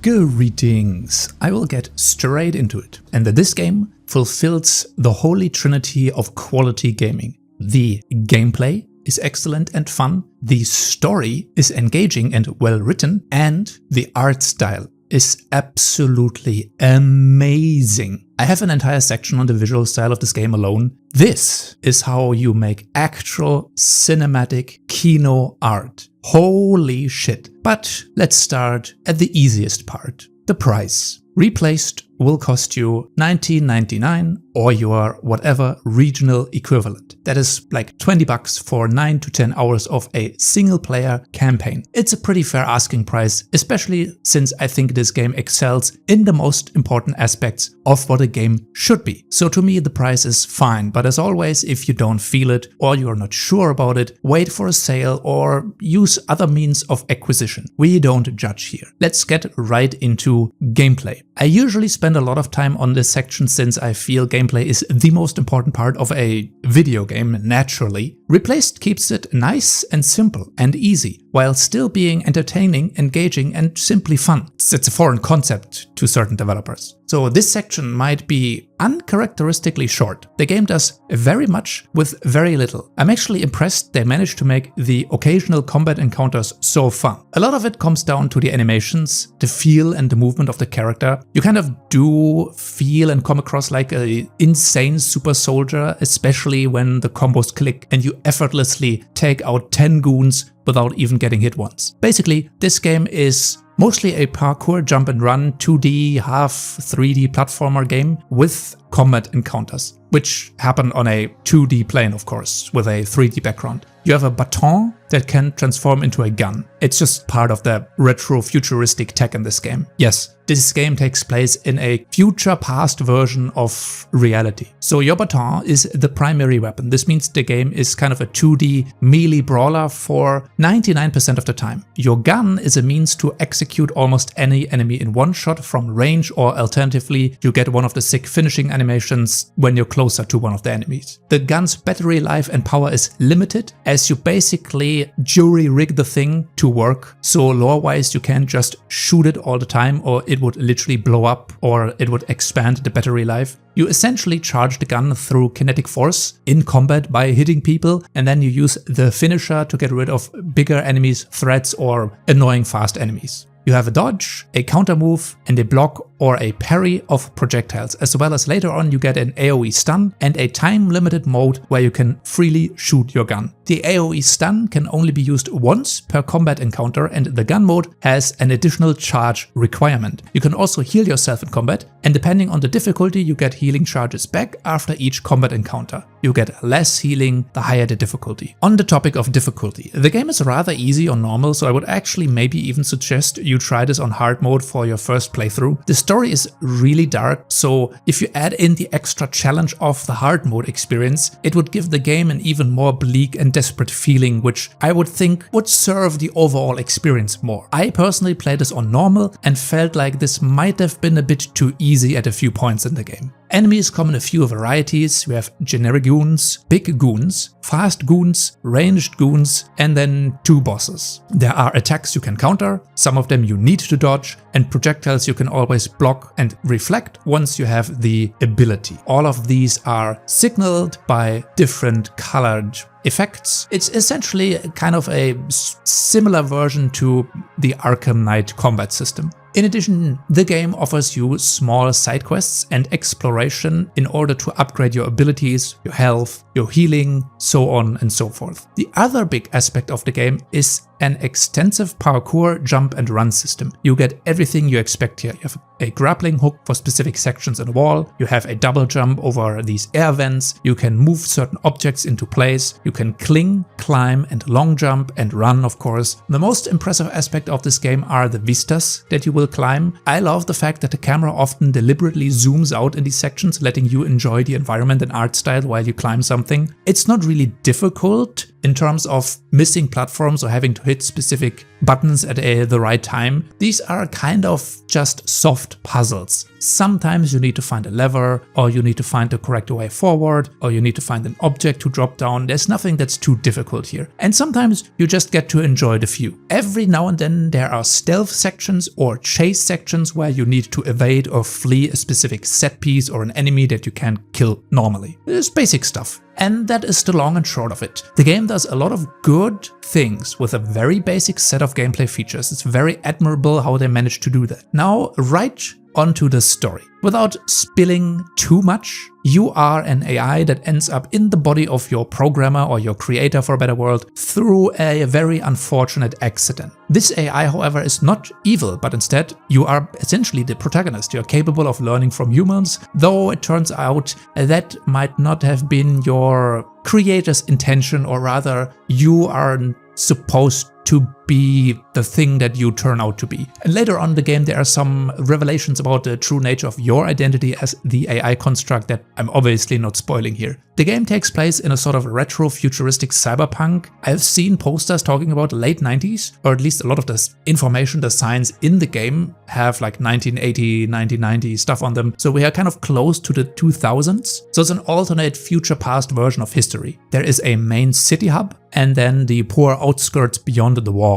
Greetings! I will get straight into it. And this game fulfills the holy trinity of quality gaming. The gameplay is excellent and fun, the story is engaging and well written, and the art style is absolutely amazing. I have an entire section on the visual style of this game alone. This is how you make actual cinematic kino art. Holy shit. But let's start at the easiest part, the price. Replaced will cost you $19.99 or your whatever regional equivalent. That is like $20 for 9 to 10 hours of a single player campaign. It's a pretty fair asking price, especially since I think this game excels in the most important aspects of what a game should be. So to me the price is fine, but as always, if you don't feel it or you're not sure about it, wait for a sale or use other means of acquisition. We don't judge here. Let's get right into gameplay. I usually spend a lot of time on this section since I feel gameplay is the most important part of a video game naturally. Replaced keeps it nice and simple and easy, while still being entertaining, engaging and simply fun. It's a foreign concept to certain developers. So this section might be uncharacteristically short. The game does very much with very little. I'm actually impressed they managed to make the occasional combat encounters so fun. A lot of it comes down to the animations, the feel and the movement of the character. You kind of do feel and come across like an insane super soldier, especially when the combos click and you effortlessly take out 10 goons without even getting hit once. Basically, this game is mostly a parkour jump and run 2D half 3D platformer game with combat encounters, which happen on a 2D plane of course, with a 3D background. You have a baton that can transform into a gun. It's just part of the retro-futuristic tech in this game. Yes, this game takes place in a future past version of reality. So your baton is the primary weapon. This means the game is kind of a 2D melee brawler for 99% of the time. Your gun is a means to execute almost any enemy in one shot from range, or alternatively, you get one of the sick finishing animations when you're closer to one of the enemies. The gun's battery life and power is limited, as you basically jury-rig the thing to work. So lore-wise, you can't just shoot it all the time or it would literally blow up or it would expand the battery life. You essentially charge the gun through kinetic force in combat by hitting people, and then you use the finisher to get rid of bigger enemies, threats or annoying fast enemies. You have a dodge, a counter move, and a block or a parry of projectiles, as well as later on you get an AoE stun and a time-limited mode where you can freely shoot your gun. The AoE stun can only be used once per combat encounter, and the gun mode has an additional charge requirement. You can also heal yourself in combat, and depending on the difficulty you get healing charges back after each combat encounter. You get less healing the higher the difficulty. On the topic of difficulty, the game is rather easy on normal, so I would actually maybe even suggest you try this on hard mode for your first playthrough. The story is really dark, so if you add in the extra challenge of the hard mode experience, it would give the game an even more bleak and desperate feeling, which I would think would serve the overall experience more. I personally played this on normal and felt like this might have been a bit too easy at a few points in the game. Enemies come in a few varieties. You have generic goons, big goons, fast goons, ranged goons, and then 2 bosses. There are attacks you can counter, some of them you need to dodge, and projectiles you can always block and reflect once you have the ability. All of these are signaled by different colored effects. It's essentially kind of a similar version to the Arkham Knight combat system. In addition, the game offers you small side quests and exploration in order to upgrade your abilities, your health, your healing, so on and so forth. The other big aspect of the game is an extensive parkour jump and run system. You get everything you expect here. You have a grappling hook for specific sections in the wall, you have a double jump over these air vents, you can move certain objects into place, you can cling, climb and long jump and run of course. The most impressive aspect of this game are the vistas that you will climb. I love the fact that the camera often deliberately zooms out in these sections, letting you enjoy the environment and art style while you climb something. It's not really difficult, in terms of missing platforms or having to hit specific buttons at the right time. These are kind of just soft puzzles. Sometimes you need to find a lever, or you need to find the correct way forward, or you need to find an object to drop down. There's nothing that's too difficult here. And sometimes you just get to enjoy the view. Every now and then there are stealth sections or chase sections where you need to evade or flee a specific set piece or an enemy that you can't kill normally. It's basic stuff. And that is the long and short of it. The game does a lot of good things with a very basic set of gameplay features. It's very admirable how they managed to do that. Now, right onto the story. Without spilling too much, you are an AI that ends up in the body of your programmer or your creator, for a better word, through a very unfortunate accident. This AI, however, is not evil, but instead you are essentially the protagonist. You're capable of learning from humans, though it turns out that might not have been your creator's intention, or rather you are supposed to be the thing that you turn out to be. And later on in the game there are some revelations about the true nature of your identity as the AI construct that I'm obviously not spoiling here. The game takes place in a sort of retro-futuristic cyberpunk. I've seen posters talking about late 90s, or at least a lot of the information, the signs in the game have like 1980, 1990 stuff on them. So we are kind of close to the 2000s. So it's an alternate future-past version of history. There is a main city hub, and then the poor outskirts beyond the wall.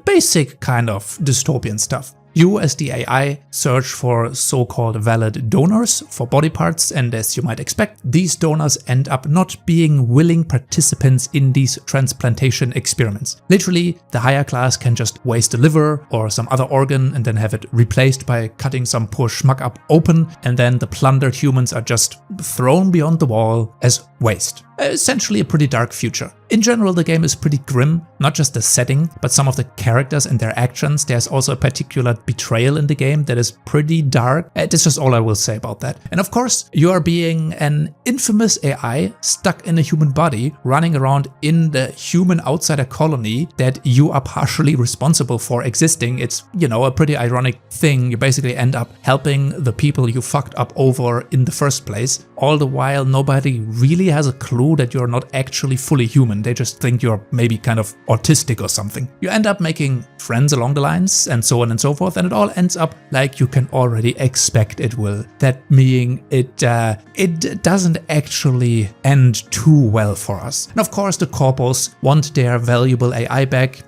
Basic kind of dystopian stuff. You as the AI search for so-called valid donors for body parts, and as you might expect, these donors end up not being willing participants in these transplantation experiments. Literally, the higher class can just waste a liver or some other organ and then have it replaced by cutting some poor schmuck up open, and then the plundered humans are just thrown beyond the wall as waste. Essentially a pretty dark future. In general, the game is pretty grim, not just the setting, but some of the characters and their actions. There's also a particular betrayal in the game that is pretty dark. That's just all I will say about that. And of course, you are being an infamous AI stuck in a human body, running around in the human outsider colony that you are partially responsible for existing. It's, you know, a pretty ironic thing. You basically end up helping the people you fucked up over in the first place. All the while, nobody really has a clue that you're not actually fully human. They just think you're maybe kind of autistic or something. You end up making friends along the lines and so on and so forth, and it all ends up like you can already expect it will. That meaning it doesn't actually end too well for us. And of course the corpos want their valuable AI back.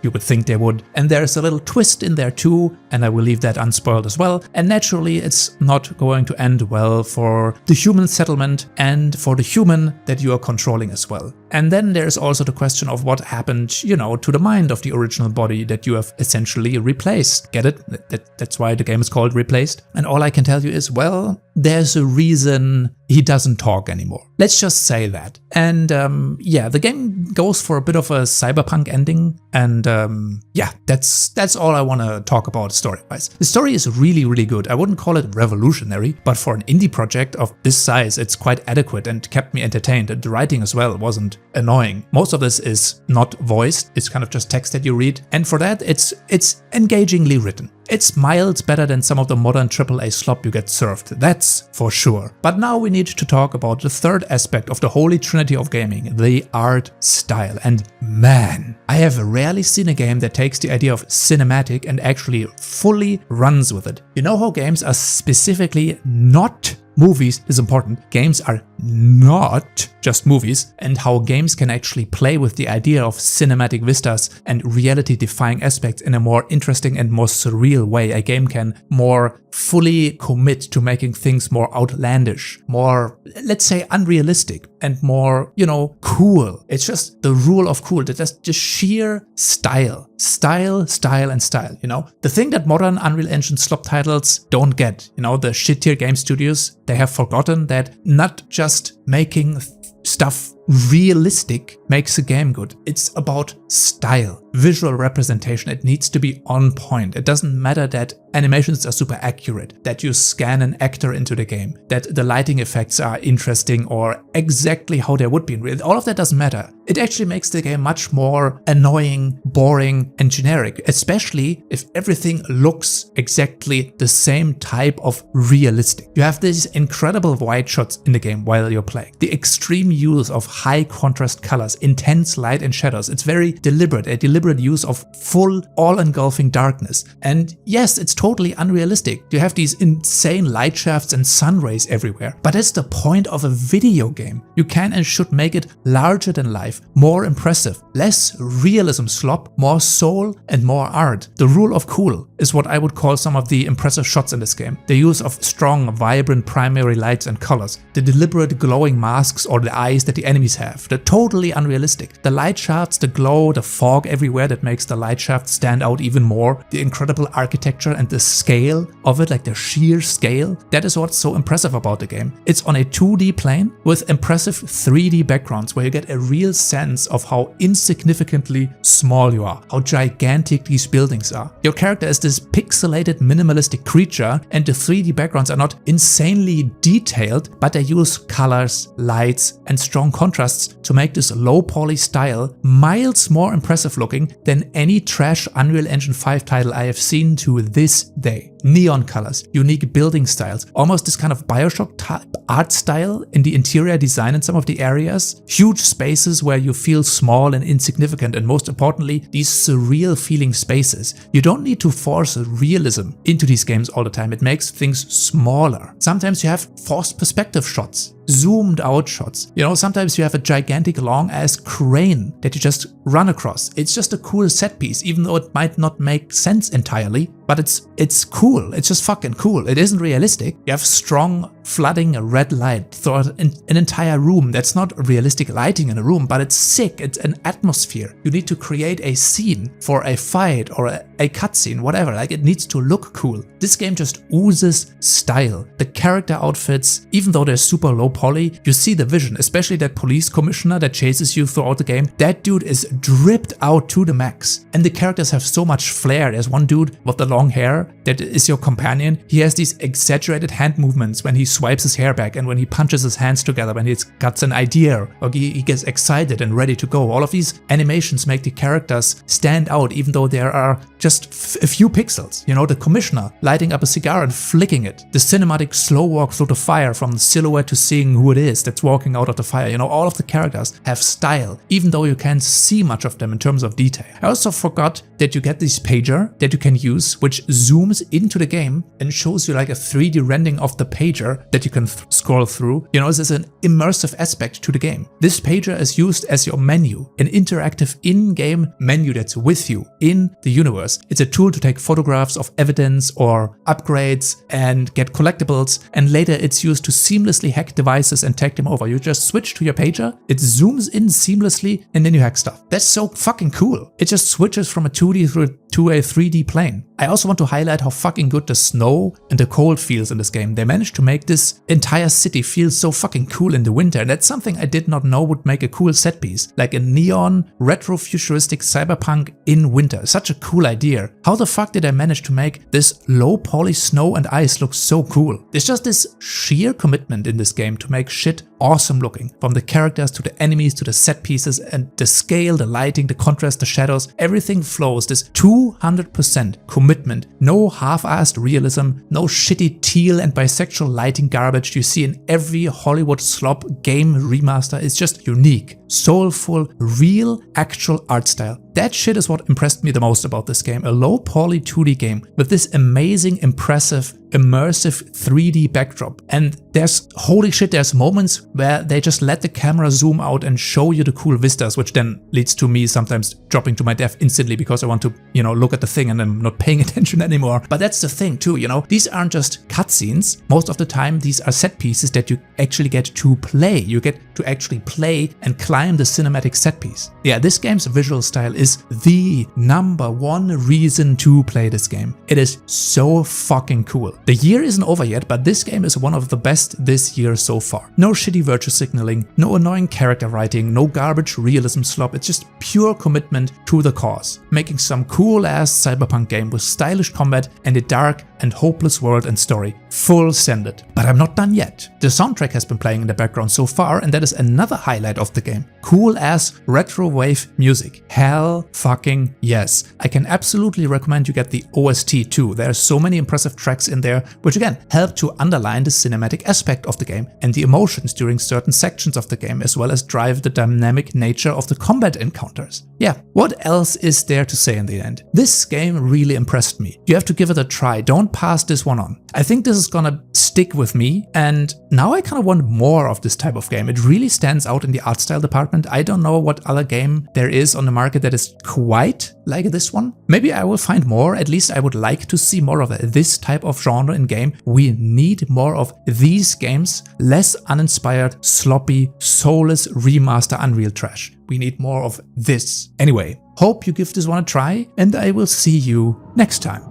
You would think they would. And there's a little twist in there too, and I will leave that unspoiled as well. And naturally it's not going to end well for the human settlement and for the human that you are controlling as well. And then there's also the question of what happened, you know, to the mind of the original body that you have essentially replaced. Get it? That's why the game is called Replaced. And all I can tell you is, well, there's a reason he doesn't talk anymore. Let's just say that. And yeah, the game goes for a bit of a cyberpunk ending. And yeah, that's all I want to talk about story-wise. The story is really, really good. I wouldn't call it revolutionary, but for an indie project of this size, it's quite adequate and kept me entertained. And the writing as well wasn't annoying. Most of this is not voiced. It's kind of just text that you read. And for that, it's engagingly written. It's miles better than some of the modern AAA slop you get served, that's for sure. But now we need to talk about the third aspect of the holy trinity of gaming, the art style. And man, I have rarely seen a game that takes the idea of cinematic and actually fully runs with it. You know how games are specifically not movies is important. Games are not just movies, and how games can actually play with the idea of cinematic vistas and reality-defying aspects in a more interesting and more surreal way. A game can more fully commit to making things more outlandish, more, let's say, unrealistic, and more, you know, cool. It's just the rule of cool, that's just sheer style. Style, style, and style, you know? The thing that modern Unreal Engine slop titles don't get, you know, the shit-tier game studios, they have forgotten that not just making stuff realistic makes a game good. It's about style, visual representation. It needs to be on point. It doesn't matter that animations are super accurate, that you scan an actor into the game, that the lighting effects are interesting or exactly how they would be in real. All of that doesn't matter. It actually makes the game much more annoying, boring, and generic, especially if everything looks exactly the same type of realistic. You have these incredible wide shots in the game while you're playing. The extreme use of high contrast colors, intense light and shadows. It's very deliberate, a deliberate use of full, all-engulfing darkness. And yes, it's totally unrealistic. You have these insane light shafts and sun rays everywhere. But that's the point of a video game. You can and should make it larger than life, more impressive, less realism slop, more soul and more art. The rule of cool is what I would call some of the impressive shots in this game. The use of strong, vibrant primary lights and colors, the deliberate glowing masks or the eyes that the enemies have. They're totally unrealistic. The light shafts, the glow, the fog everywhere that makes the light shaft stand out even more, the incredible architecture and the scale of it, like the sheer scale, that is what's so impressive about the game. It's on a 2D plane with impressive 3D backgrounds where you get a real sense of how insignificantly small you are, how gigantic these buildings are. Your character is this pixelated minimalistic creature, and the 3D backgrounds are not insanely detailed, but they use colors, lights and strong contrasts to make this low poly style miles more impressive looking than any trash Unreal Engine 5 title I have seen to this day. Neon colors, unique building styles, almost this kind of Bioshock type art style in the interior design in some of the areas, huge spaces where you feel small and insignificant, and most importantly, these surreal feeling spaces. You don't need to force realism into these games all the time. It makes things smaller. Sometimes you have forced perspective shots, zoomed out shots. You know, sometimes you have a gigantic long ass crane that you just run across. It's just a cool set piece, even though it might not make sense entirely, but it's cool. It's just fucking cool. It isn't realistic. You have strong flooding red light throughout an entire room. That's not realistic lighting in a room, but it's sick. It's an atmosphere. You need to create a scene for a fight or a cutscene, whatever. Like, it needs to look cool. This game just oozes style. The character outfits, even though they're super low poly, you see the vision, especially that police commissioner that chases you throughout the game. That dude is dripped out to the max. And the characters have so much flair. There's one dude with the long hair that is your companion. He has these exaggerated hand movements when he swipes his hair back and when he punches his hands together, when he's got an idea or he gets excited and ready to go. All of these animations make the characters stand out, even though there are just a few pixels. You know, the commissioner lighting up a cigar and flicking it, the cinematic slow walk through the fire from the silhouette to seeing who it is that's walking out of the fire. You know, all of the characters have style, even though you can't see much of them in terms of detail. I also forgot that you get this pager that you can use, which zooms into the game and shows you like a 3D rendering of the pager that you can scroll through. You know, this is an immersive aspect to the game. This pager is used as your menu, an interactive in-game menu that's with you in the universe. It's a tool to take photographs of evidence or upgrades and get collectibles, and later it's used to seamlessly hack devices and take them over. You just switch to your pager, it zooms in seamlessly, and then you hack stuff. That's so fucking cool. It just switches from a 2D to a 3D plane. I also want to highlight how fucking good the snow and the cold feels in this game. They managed to make this entire city feel so fucking cool in the winter, and that's something I did not know would make a cool set piece. Like a neon, retro-futuristic cyberpunk in winter. Such a cool idea. How the fuck did I manage to make this low poly snow and ice look so cool? There's just this sheer commitment in this game to make shit awesome looking. From the characters to the enemies to the set pieces, and the scale, the lighting, the contrast, the shadows, everything flows. This 200% commitment. No half-assed realism, no shitty teal and bisexual lighting garbage you see in every Hollywood slop game remaster. Is just unique, soulful, real, actual art style. That shit is what impressed me the most about this game. A low poly 2D game with this amazing, impressive, immersive 3D backdrop. And holy shit, there's moments where they just let the camera zoom out and show you the cool vistas, which then leads to me sometimes dropping to my death instantly because I want to, you know, look at the thing and I'm not paying attention anymore. But that's the thing too, you know, these aren't just cutscenes. Most of the time, these are set pieces that you actually get to play. You get to actually play and climb the cinematic set piece. Yeah, this game's visual style is the #1 reason to play this game. It is so fucking cool. The year isn't over yet, but this game is one of the best this year so far. No shitty virtue signaling, no annoying character writing, no garbage realism slop. It's just pure commitment to the cause. Making some cool ass cyberpunk game with stylish combat and a dark and hopeless world and story. full send it. But I'm not done yet. The soundtrack has been playing in the background so far, and that is another highlight of the game. Cool ass retro wave music. Hell fucking yes. I can absolutely recommend you get the OST too. There are so many impressive tracks in there, which again help to underline the cinematic aspect of the game and the emotions during certain sections of the game, as well as drive the dynamic nature of the combat encounters. Yeah, what else is there to say in the end? This game really impressed me. You have to give it a try. Don't pass this one on. I think this is gonna stick with me, and now I kind of want more of this type of game. It really stands out in the art style department. I don't know what other game there is on the market that is quite like this one. Maybe I will find more. At least I would like to see more of this type of genre in game. We need more of these games, less uninspired, sloppy, soulless remaster Unreal trash. We need more of this. Anyway, hope you give this one a try, and I will see you next time.